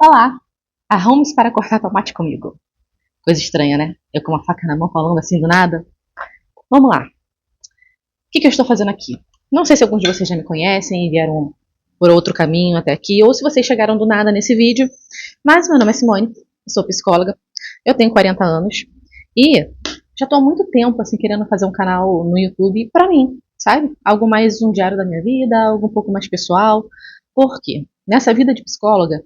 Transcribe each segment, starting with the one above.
Olá, arrume-se para cortar tomate comigo. Coisa estranha, né? Eu com uma faca na mão falando assim do nada. Vamos lá. O que eu estou fazendo aqui? Não sei se alguns de vocês já me conhecem e vieram por outro caminho até aqui, ou se vocês chegaram do nada nesse vídeo. Mas meu nome é Simone, eu sou psicóloga, eu tenho 40 anos e já estou há muito tempo assim querendo fazer um canal no YouTube pra mim, sabe? Algo mais um diário da minha vida, algo um pouco mais pessoal. Por quê? Nessa vida de psicóloga,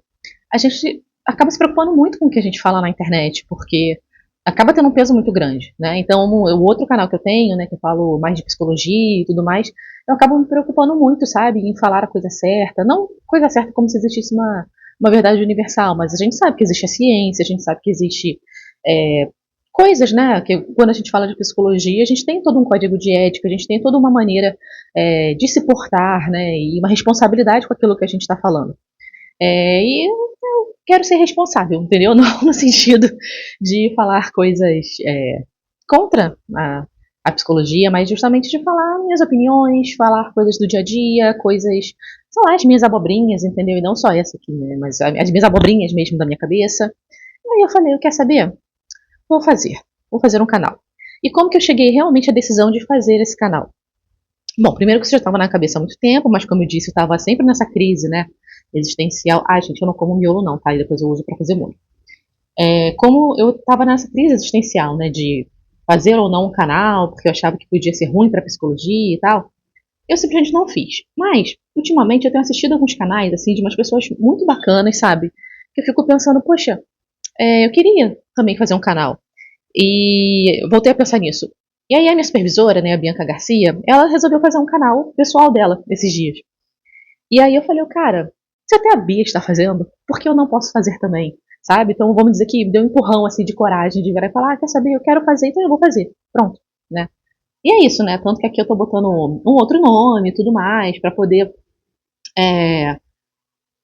a gente acaba se preocupando muito com o que a gente fala na internet, porque acaba tendo um peso muito grande, né? Então, o outro canal que eu tenho, né, que eu falo mais de psicologia e tudo mais, eu acabo me preocupando muito, sabe, em falar a coisa certa. Não coisa certa como se existisse uma verdade universal, mas a gente sabe que existe a ciência, a gente sabe que existe coisas, né, que quando a gente fala de psicologia, a gente tem todo um código de ética, a gente tem toda uma maneira de se portar, né, e uma responsabilidade com aquilo que a gente está falando. E eu quero ser responsável, entendeu? Não no sentido de falar coisas contra a psicologia, mas justamente de falar minhas opiniões, falar coisas do dia a dia, coisas, sei lá, as minhas abobrinhas, entendeu? E não só essa aqui, né? Mas as minhas abobrinhas mesmo da minha cabeça. E aí eu falei, quer saber? Vou fazer. Vou fazer um canal. E como que eu cheguei realmente à decisão de fazer esse canal? Bom, primeiro que isso já estava na cabeça há muito tempo, mas como eu disse, eu estava sempre nessa crise, né? Existencial. Ai, gente, eu não como miolo não, tá? E depois eu uso para fazer molho. Como eu estava nessa crise existencial, né? De fazer ou não um canal, porque eu achava que podia ser ruim para psicologia e tal. Eu simplesmente não fiz. Mas, ultimamente, eu tenho assistido alguns canais, assim, de umas pessoas muito bacanas, sabe? Que eu fico pensando, poxa, eu queria também fazer um canal. E voltei a pensar nisso. E aí a minha supervisora, né, a Bianca Garcia, ela resolveu fazer um canal pessoal dela esses dias. E aí eu falei, cara, se até a Bia está fazendo, por que eu não posso fazer também? Sabe? Então vamos dizer que deu um empurrão assim de coragem de virar e falar, quer saber, eu quero fazer, então eu vou fazer. Pronto, né? E é isso, né? Tanto que aqui eu tô botando um outro nome e tudo mais, para poder é,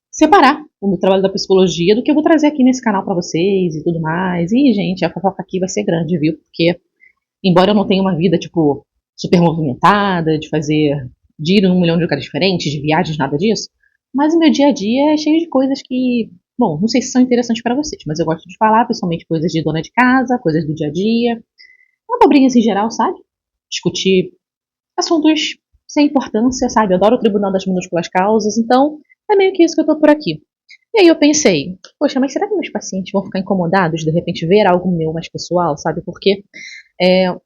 separar o meu trabalho da psicologia do que eu vou trazer aqui nesse canal para vocês e tudo mais. E, gente, a fofoca aqui vai ser grande, viu? Porque, embora eu não tenha uma vida, tipo, super movimentada, de ir em um milhão de lugares diferentes, de viagens, nada disso, mas o meu dia a dia é cheio de coisas que, bom, não sei se são interessantes para vocês, mas eu gosto de falar, principalmente coisas de dona de casa, coisas do dia a dia, abobrinhas em geral, sabe? Discutir assuntos sem importância, sabe? Eu adoro o Tribunal das Minúsculas Causas, então é meio que isso que eu tô por aqui. E aí eu pensei, poxa, mas será que meus pacientes vão ficar incomodados de repente ver algo meu mais pessoal, sabe? Porque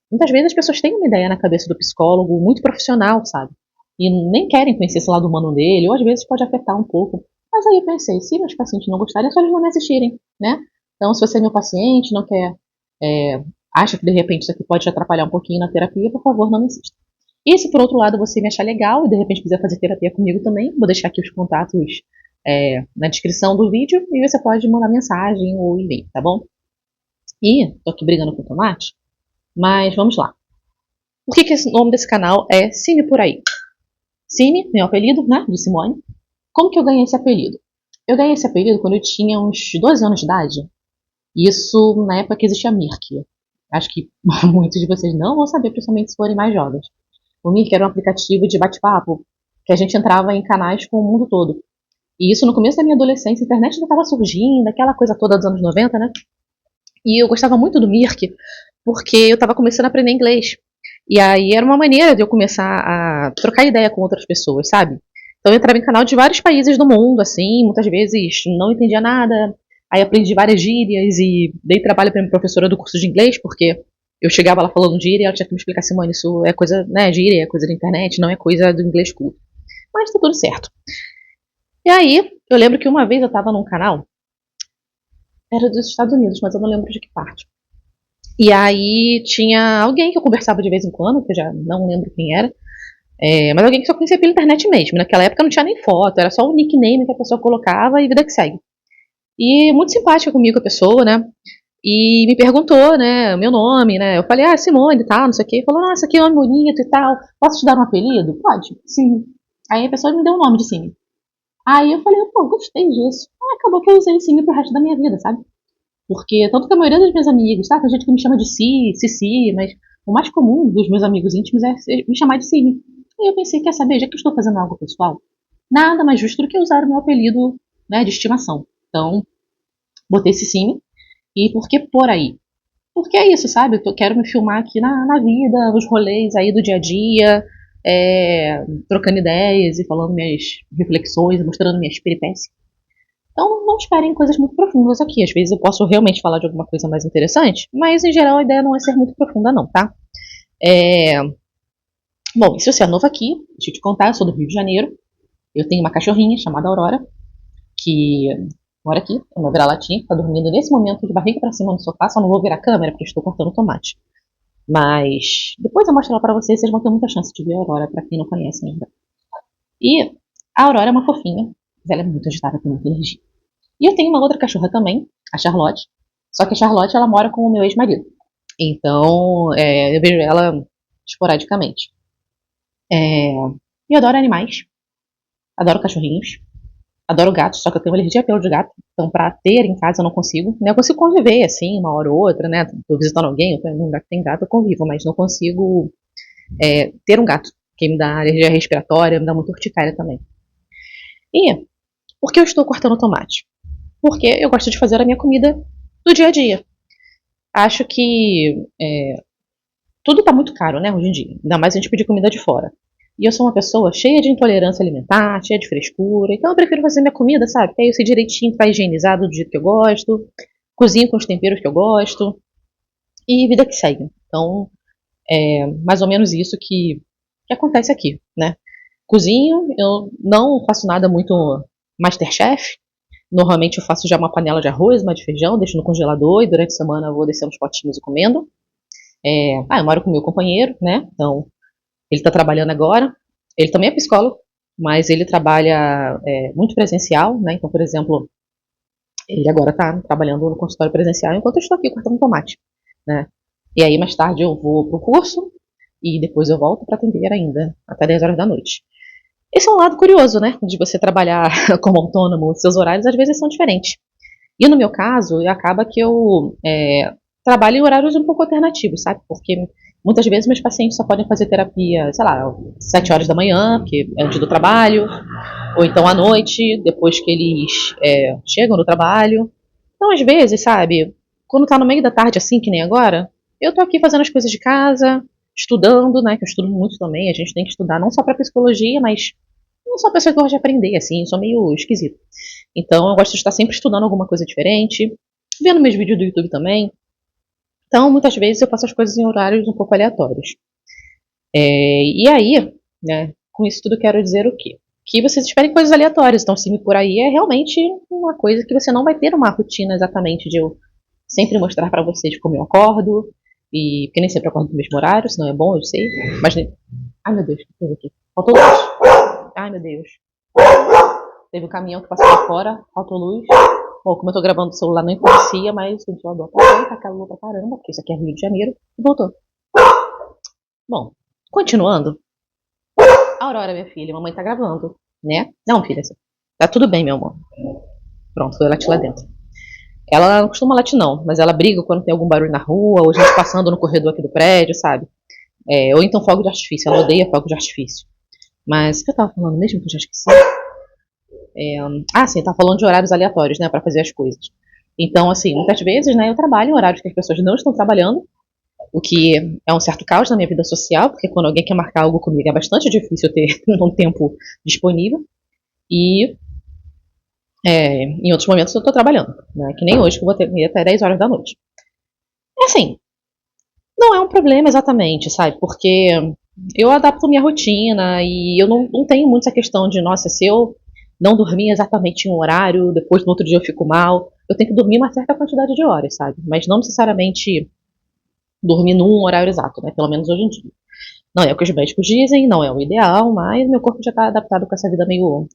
muitas vezes as pessoas têm uma ideia na cabeça do psicólogo muito profissional, sabe? E nem querem conhecer esse lado humano dele, ou às vezes pode afetar um pouco. Mas aí eu pensei, se meus pacientes não gostarem, é só eles não me assistirem, né? Então, se você é meu paciente, não quer, acha que de repente isso aqui pode te atrapalhar um pouquinho na terapia, por favor, não me assista. E se por outro lado você me achar legal e de repente quiser fazer terapia comigo também, vou deixar aqui os contatos na descrição do vídeo e você pode mandar mensagem ou e-mail, tá bom? E tô aqui brigando com o tomate, mas vamos lá. Por que o nome desse canal é Cine Por Aí? Cine, meu apelido, né, de Simone. Como que eu ganhei esse apelido? Eu ganhei esse apelido quando eu tinha uns 12 anos de idade. Isso na época que existia Mirk. Acho que muitos de vocês não vão saber, principalmente se forem mais jovens. O Mirk era um aplicativo de bate-papo que a gente entrava em canais com o mundo todo. E isso no começo da minha adolescência, a internet já estava surgindo, aquela coisa toda dos anos 90, né? E eu gostava muito do Mirk porque eu estava começando a aprender inglês. E aí era uma maneira de eu começar a trocar ideia com outras pessoas, sabe? Então eu entrava em canal de vários países do mundo, assim, muitas vezes não entendia nada, aí aprendi várias gírias e dei trabalho para minha professora do curso de inglês, porque eu chegava lá falando gíria e ela tinha que me explicar, Simone, isso é coisa, né, gíria, é coisa da internet, não é coisa do inglês culto. Mas tá tudo certo. E aí, eu lembro que uma vez eu tava num canal, era dos Estados Unidos, mas eu não lembro de que parte. E aí tinha alguém que eu conversava de vez em quando, que eu já não lembro quem era, mas alguém que só conhecia pela internet mesmo. Naquela época não tinha nem foto, era só o nickname que a pessoa colocava e vida que segue. E muito simpática comigo a pessoa, né? E me perguntou, né, o meu nome, né? Eu falei, Simone e tal, não sei o quê. Falou, nossa, que nome bonito e tal. Posso te dar um apelido? Pode, sim. Aí a pessoa me deu o nome de Cine. Aí eu falei, pô, gostei disso. Aí acabou que eu usei Cine pro resto da minha vida, sabe? Porque tanto que a maioria das minhas amigas, tá? Tem gente que me chama de Cici, mas o mais comum dos meus amigos íntimos é me chamar de Cine. E eu pensei, quer saber, já que eu estou fazendo algo pessoal, nada mais justo do que usar o meu apelido, né, de estimação. Então, botei esse sim. E por que por aí? Porque é isso, sabe? Quero me filmar aqui na vida, nos rolês aí do dia a dia, trocando ideias e falando minhas reflexões, mostrando minhas peripécias. Então não esperem coisas muito profundas aqui. Às vezes eu posso realmente falar de alguma coisa mais interessante, mas em geral a ideia não é ser muito profunda não, tá? Bom, se você é novo aqui, deixa eu te contar, eu sou do Rio de Janeiro. Eu tenho uma cachorrinha chamada Aurora, que mora aqui, é uma vira-latinha, que tá dormindo nesse momento de barriga pra cima no sofá, só não vou ver a câmera porque estou cortando tomate. Mas depois eu mostro ela pra vocês, vocês vão ter muita chance de ver a Aurora, pra quem não conhece ainda. E a Aurora é uma fofinha, mas ela é muito agitada, tem muita energia. E eu tenho uma outra cachorra também, a Charlotte, só que a Charlotte ela mora com o meu ex-marido. Então eu vejo ela esporadicamente. E eu adoro animais, adoro cachorrinhos, adoro gatos, só que eu tenho alergia pelo de gato. Então, pra ter em casa, eu não consigo. Eu consigo conviver, assim, uma hora ou outra, né? Tô visitando alguém, eu tô em um lugar que tem gato, eu convivo, mas não consigo ter um gato, que me dá alergia respiratória, me dá muita urticária também. E por que eu estou cortando tomate? Porque eu gosto de fazer a minha comida do dia a dia. Acho que tudo tá muito caro, né, hoje em dia. Ainda mais a gente pedir comida de fora. E eu sou uma pessoa cheia de intolerância alimentar, cheia de frescura. Então eu prefiro fazer minha comida, sabe? Porque aí eu sei direitinho, tá higienizado do jeito que eu gosto. Cozinho com os temperos que eu gosto. E vida que segue. Então, é mais ou menos isso que acontece aqui, né? Cozinho, eu não faço nada muito Masterchef. Normalmente eu faço já uma panela de arroz, uma de feijão, deixo no congelador e durante a semana eu vou descendo os potinhos e comendo. Eu moro com meu companheiro, né? Então, ele está trabalhando agora. Ele também é psicólogo, mas ele trabalha muito presencial, né? Então, por exemplo, ele agora está trabalhando no consultório presencial enquanto eu estou aqui cortando tomate, né? E aí mais tarde eu vou pro curso e depois eu volto para atender ainda até 10 horas da noite. Esse é um lado curioso, né? De você trabalhar como autônomo, seus horários às vezes são diferentes. E no meu caso, acaba que eu trabalho em horários um pouco alternativos, sabe? Porque muitas vezes meus pacientes só podem fazer terapia, sei lá, 7 horas da manhã, porque é antes do trabalho, ou então à noite, depois que eles chegam do trabalho. Então, às vezes, sabe, quando tá no meio da tarde, assim, que nem agora, eu tô aqui fazendo as coisas de casa, estudando, né, que eu estudo muito também, a gente tem que estudar não só pra psicologia, mas não sou uma pessoa que gosta de aprender, assim, eu sou meio esquisito. Então, eu gosto de estar sempre estudando alguma coisa diferente, vendo meus vídeos do YouTube também. Então, muitas vezes eu faço as coisas em horários um pouco aleatórios. E aí, né, com isso tudo eu quero dizer o quê? Que vocês esperem coisas aleatórias. Então, se por aí é realmente uma coisa que você não vai ter uma rotina exatamente de eu sempre mostrar pra vocês como eu acordo. E porque nem sempre eu acordo no mesmo horário, senão é bom, eu sei. Mas nem... Ai meu Deus, o que teve aqui? Faltou luz. Ai meu Deus. Teve um caminhão que passou lá fora, faltou luz. Bom, como eu tô gravando o celular não influencia, mas o ventilador tá calor pra caramba, porque isso aqui é Rio de Janeiro. E voltou. Bom, continuando. Aurora, minha filha, mamãe tá gravando, né? Não, filha, tá tudo bem, meu amor. Pronto, foi latir lá dentro. Ela não costuma latir não, mas ela briga quando tem algum barulho na rua, ou gente passando no corredor aqui do prédio, sabe? Ou então fogo de artifício, ela odeia fogo de artifício. Mas o que eu tava falando mesmo que eu já esqueci? Sim, eu tava falando de horários aleatórios, né, pra fazer as coisas. Então, assim, muitas vezes, né, eu trabalho em horários que as pessoas não estão trabalhando, o que é um certo caos na minha vida social, porque quando alguém quer marcar algo comigo é bastante difícil ter um tempo disponível. E em outros momentos eu estou trabalhando, né? Que nem hoje, que eu vou ter até 10 horas da noite. É assim, não é um problema exatamente, sabe? Porque eu adapto minha rotina e eu não tenho muito essa questão de, nossa, se eu não dormir exatamente em um horário, depois no outro dia eu fico mal. Eu tenho que dormir uma certa quantidade de horas, sabe? Mas não necessariamente dormir num horário exato, né? Pelo menos hoje em dia. Não é o que os médicos dizem, não é o ideal, mas meu corpo já está adaptado com essa vida meio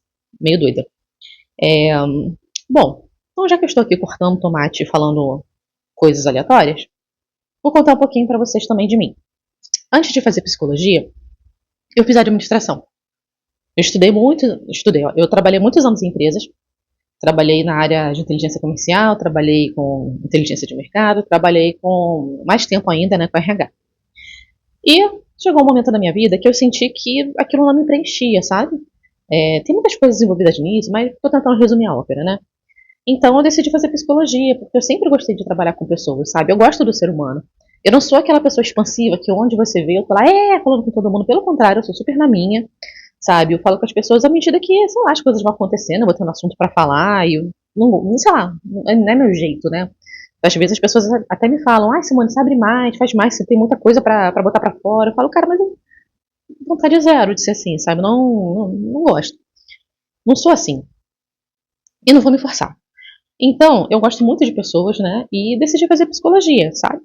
doida. Bom, então já que eu estou aqui cortando tomate e falando coisas aleatórias, vou contar um pouquinho para vocês também de mim. Antes de fazer psicologia, eu fiz administração. Eu eu trabalhei muitos anos em empresas, trabalhei na área de inteligência comercial, trabalhei com inteligência de mercado, trabalhei com mais tempo ainda, né, com RH. E chegou um momento na minha vida que eu senti que aquilo não me preenchia, sabe? Tem muitas coisas envolvidas nisso, mas estou tentando resumir a ópera, né? Então eu decidi fazer psicologia, porque eu sempre gostei de trabalhar com pessoas, sabe? Eu gosto do ser humano. Eu não sou aquela pessoa expansiva que onde você vê eu tô lá, falando com todo mundo. Pelo contrário, eu sou super na minha, sabe? Eu falo com as pessoas à medida que, sei lá, as coisas vão acontecendo, eu vou tendo assunto pra falar e eu não sei lá, não é meu jeito, né? Às vezes as pessoas até me falam, ai Simone, você abre mais, faz mais, você tem muita coisa pra botar pra fora. Eu falo, cara, mas eu vontade zero de ser assim, sabe? Não gosto. Não sou assim. E não vou me forçar. Então, eu gosto muito de pessoas, né? E decidi fazer psicologia, sabe?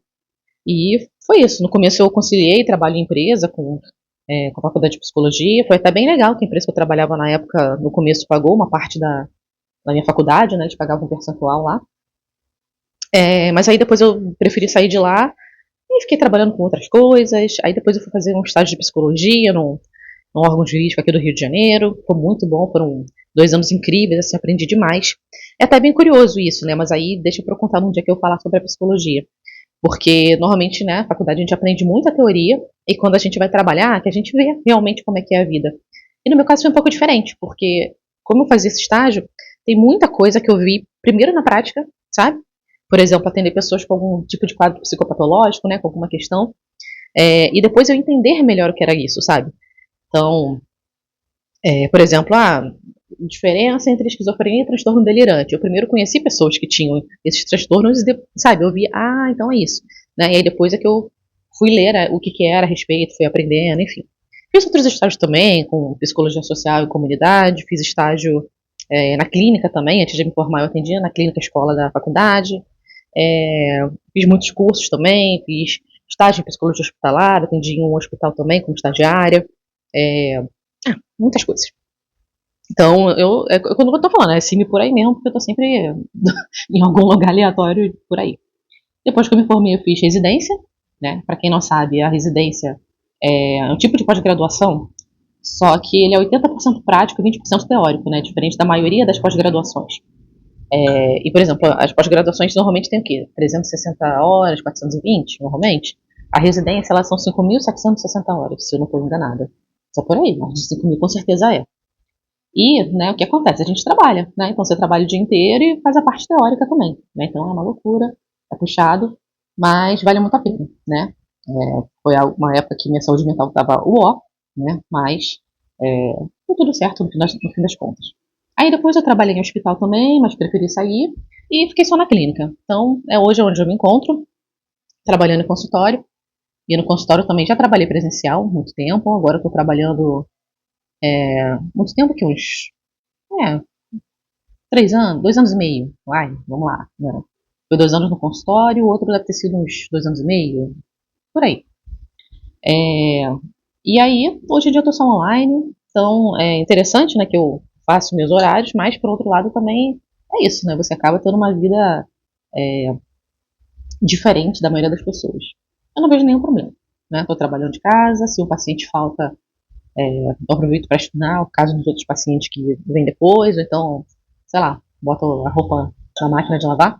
E foi isso. No começo eu conciliei trabalho em empresa com a faculdade de psicologia. Foi até bem legal que a empresa que eu trabalhava na época, no começo, pagou uma parte da minha faculdade, né? Eles pagavam um percentual lá. Mas aí depois eu preferi sair de lá e fiquei trabalhando com outras coisas. Aí depois eu fui fazer um estágio de psicologia num órgão jurídico aqui do Rio de Janeiro. Foi muito bom, foram 2 anos incríveis, assim, aprendi demais. É até bem curioso isso, né? Mas aí deixa pra eu contar num dia que eu falar sobre a psicologia. Porque normalmente, né, na faculdade a gente aprende muita teoria e quando a gente vai trabalhar, que a gente vê realmente como é que é a vida. E no meu caso foi um pouco diferente, porque como eu fazia esse estágio, tem muita coisa que eu vi primeiro na prática, sabe? Por exemplo, atender pessoas com algum tipo de quadro psicopatológico, né, com alguma questão, e depois eu entender melhor o que era isso, sabe? Então, por exemplo, diferença entre esquizofrenia e transtorno delirante. Eu primeiro conheci pessoas que tinham esses transtornos e, sabe, eu vi, então é isso. Né? E aí depois é que eu fui ler o que era a respeito, fui aprendendo, enfim. Fiz outros estágios também, com psicologia social e comunidade, fiz estágio na clínica também, antes de me formar eu atendia na clínica escola da faculdade, fiz muitos cursos também, fiz estágio em psicologia hospitalar, atendi em um hospital também como estagiária, muitas coisas. Então, quando eu tô falando, siga por aí mesmo, porque eu tô sempre em algum lugar aleatório por aí. Depois que eu me formei, eu fiz residência, né? Pra quem não sabe, a residência é um tipo de pós-graduação, só que ele é 80% prático e 20% teórico, né? Diferente da maioria das pós-graduações. E, por exemplo, as pós-graduações normalmente tem o quê? 360 horas, 420, normalmente. A residência, elas são 5.760 horas, se eu não estou enganada. Só por aí, mas de 5.000 com certeza é. E, né, o que acontece? A gente trabalha, né? Então você trabalha o dia inteiro e faz a parte teórica também, né? Então é uma loucura, é puxado, mas vale muito a pena, né? Foi uma época que minha saúde mental estava uó, né? Mas deu tudo certo no fim das contas. Aí depois eu trabalhei em hospital também, mas preferi sair e fiquei só na clínica. Então hoje é onde eu me encontro, trabalhando em consultório. E no consultório também já trabalhei presencial muito tempo, agora eu estou trabalhando muito tempo, que uns é, 3 anos, 2 anos e meio. Vai, vamos lá. Né? Foi 2 anos no consultório, o outro deve ter sido uns 2 anos e meio, por aí. E aí, hoje em dia eu tô só online, então é interessante, né, que eu faço meus horários, mas por outro lado também é isso, né, você acaba tendo uma vida diferente da maioria das pessoas. Eu não vejo nenhum problema, né, tô trabalhando de casa, se um paciente falta, eu aproveito para estudar o caso dos outros pacientes que vêm depois, ou então, sei lá, boto a roupa na máquina de lavar.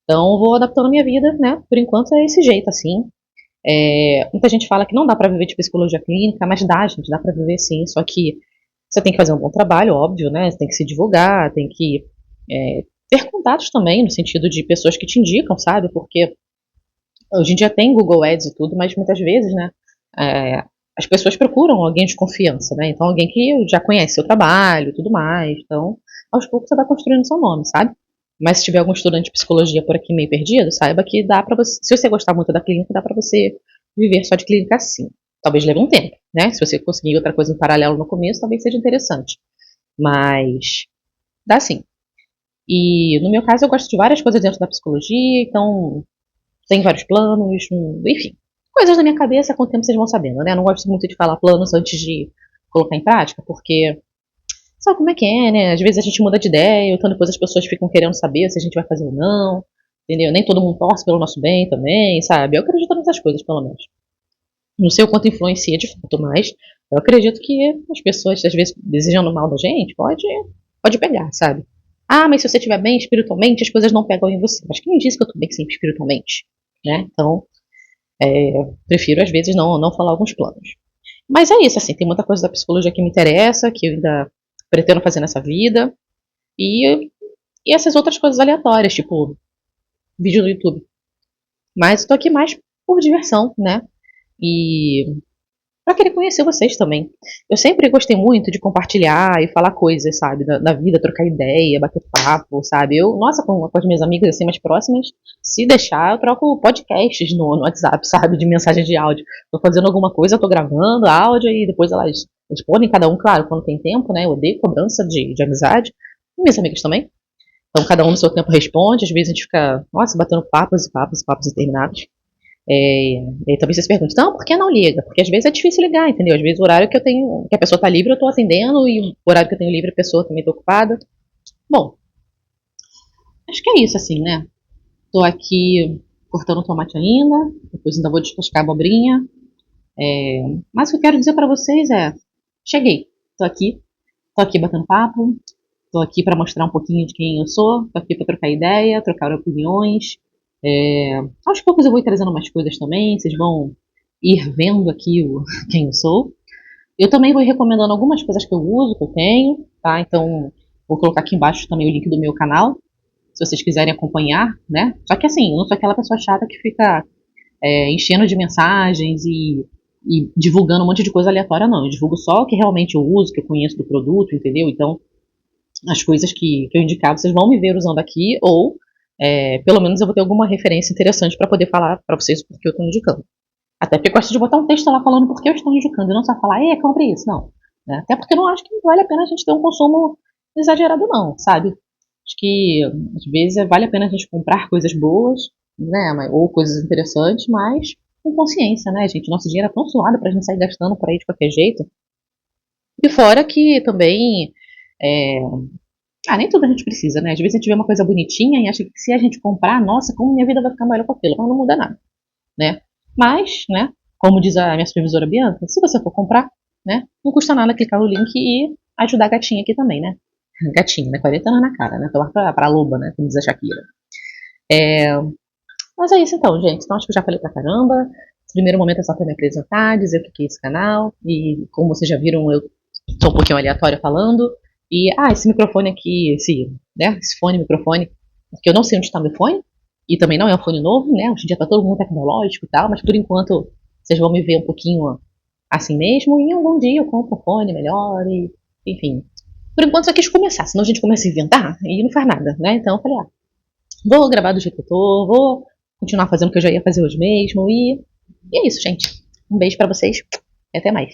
Então, vou adaptando a minha vida, né? Por enquanto é esse jeito, assim. Muita gente fala que não dá para viver de psicologia clínica, mas dá, gente, dá para viver sim. Só que você tem que fazer um bom trabalho, óbvio, né? Você tem que se divulgar, tem que ter contatos também, no sentido de pessoas que te indicam, sabe? Porque hoje em dia tem Google Ads e tudo, mas muitas vezes, né? As pessoas procuram alguém de confiança, né? Então, alguém que já conhece seu trabalho e tudo mais. Então, aos poucos você vai construindo seu nome, sabe? Mas se tiver algum estudante de psicologia por aqui meio perdido, saiba que dá pra você. Se você gostar muito da clínica, dá pra você viver só de clínica sim. Talvez leve um tempo, né? Se você conseguir outra coisa em paralelo no começo, talvez seja interessante. Mas dá sim. E no meu caso, eu gosto de várias coisas dentro da psicologia, então tem vários planos, enfim. Coisas na minha cabeça, com o tempo vocês vão sabendo, né? Eu não gosto muito de falar planos antes de colocar em prática, porque sabe como é que é, né? Às vezes a gente muda de ideia, então depois as pessoas ficam querendo saber se a gente vai fazer ou não, entendeu? Nem todo mundo torce pelo nosso bem também, sabe? Eu acredito nessas coisas, pelo menos. Não sei o quanto influencia de fato, mas eu acredito que as pessoas, às vezes, desejando mal da gente, pode pegar, sabe? Mas se você estiver bem espiritualmente, as coisas não pegam em você. Mas quem disse que eu tô bem sempre espiritualmente, né? Então, prefiro, às vezes, não falar alguns planos. Mas é isso, assim, tem muita coisa da psicologia que me interessa, que eu ainda pretendo fazer nessa vida. E E essas outras coisas aleatórias, tipo vídeo no YouTube. Mas eu tô aqui mais por diversão, né? E pra querer conhecer vocês também. Eu sempre gostei muito de compartilhar e falar coisas, sabe? Da vida, trocar ideia, bater papo, sabe? Eu, nossa, com as minhas amigas assim mais próximas, se deixar, eu troco podcasts no WhatsApp, sabe? De mensagem de áudio. Tô fazendo alguma coisa, tô gravando áudio e depois elas respondem, cada um, claro, quando tem tempo, né? Eu odeio cobrança de amizade. E minhas amigas também. Então cada um no seu tempo responde, às vezes a gente fica, nossa, batendo papos e papos e papos interminados. E aí talvez você se pergunte, não, por que não liga? Porque às vezes é difícil ligar, entendeu? Às vezes o horário que eu tenho, que a pessoa tá livre, eu tô atendendo, e o horário que eu tenho livre, a pessoa também tá ocupada. Bom, acho que é isso, assim, né? Tô aqui cortando tomate ainda, depois ainda vou descascar a abobrinha. Mas o que eu quero dizer pra vocês é, cheguei, tô aqui batendo papo, tô aqui pra mostrar um pouquinho de quem eu sou, tô aqui pra trocar ideia, trocar opiniões. Aos poucos eu vou ir trazendo mais coisas também, vocês vão ir vendo aqui quem eu sou. Eu também vou ir recomendando algumas coisas que eu uso, que eu tenho, tá? Então, vou colocar aqui embaixo também o link do meu canal, se vocês quiserem acompanhar, né? Só que assim, eu não sou aquela pessoa chata que fica enchendo de mensagens e divulgando um monte de coisa aleatória, não. Eu divulgo só o que realmente eu uso, que eu conheço do produto, entendeu? Então, as coisas que eu indicar, vocês vão me ver usando aqui, ou pelo menos eu vou ter alguma referência interessante para poder falar para vocês porque eu estou indicando. Até porque eu gosto de botar um texto lá falando por que eu estou indicando, e não só falar, compre isso, não. Né? Até porque eu não acho que vale a pena a gente ter um consumo exagerado, não, sabe? Acho que às vezes vale a pena a gente comprar coisas boas, né? Ou coisas interessantes, mas com consciência, né, gente? Nosso dinheiro é tão suado pra gente sair gastando por aí de qualquer jeito. E fora que também. É... nem tudo a gente precisa, né? Às vezes a gente vê uma coisa bonitinha e acha que se a gente comprar, nossa, como minha vida vai ficar melhor com aquilo. Mas não muda nada, né? Mas, né, como diz a minha supervisora Bianca, se você for comprar, né, não custa nada clicar no link e ajudar a gatinha aqui também, né? Gatinha, né? 40 anos na cara, né? Tomar pra loba, né? Como diz a Shakira. Mas é isso então, gente. Então acho que eu já falei pra caramba. No primeiro momento é só pra me apresentar, dizer o que é esse canal. E como vocês já viram, eu sou um pouquinho aleatória falando. E, esse microfone aqui, esse fone, microfone, porque eu não sei onde está meu fone. E também não é um fone novo, né? Hoje em dia tá todo mundo tecnológico e tal, mas por enquanto vocês vão me ver um pouquinho assim mesmo. E algum dia eu compro um fone melhor e, enfim. Por enquanto só quis começar, senão a gente começa a inventar e não faz nada, né? Então eu falei, vou gravar do jeito que eu tô, vou continuar fazendo o que eu já ia fazer hoje mesmo. E é isso, gente. Um beijo pra vocês e até mais.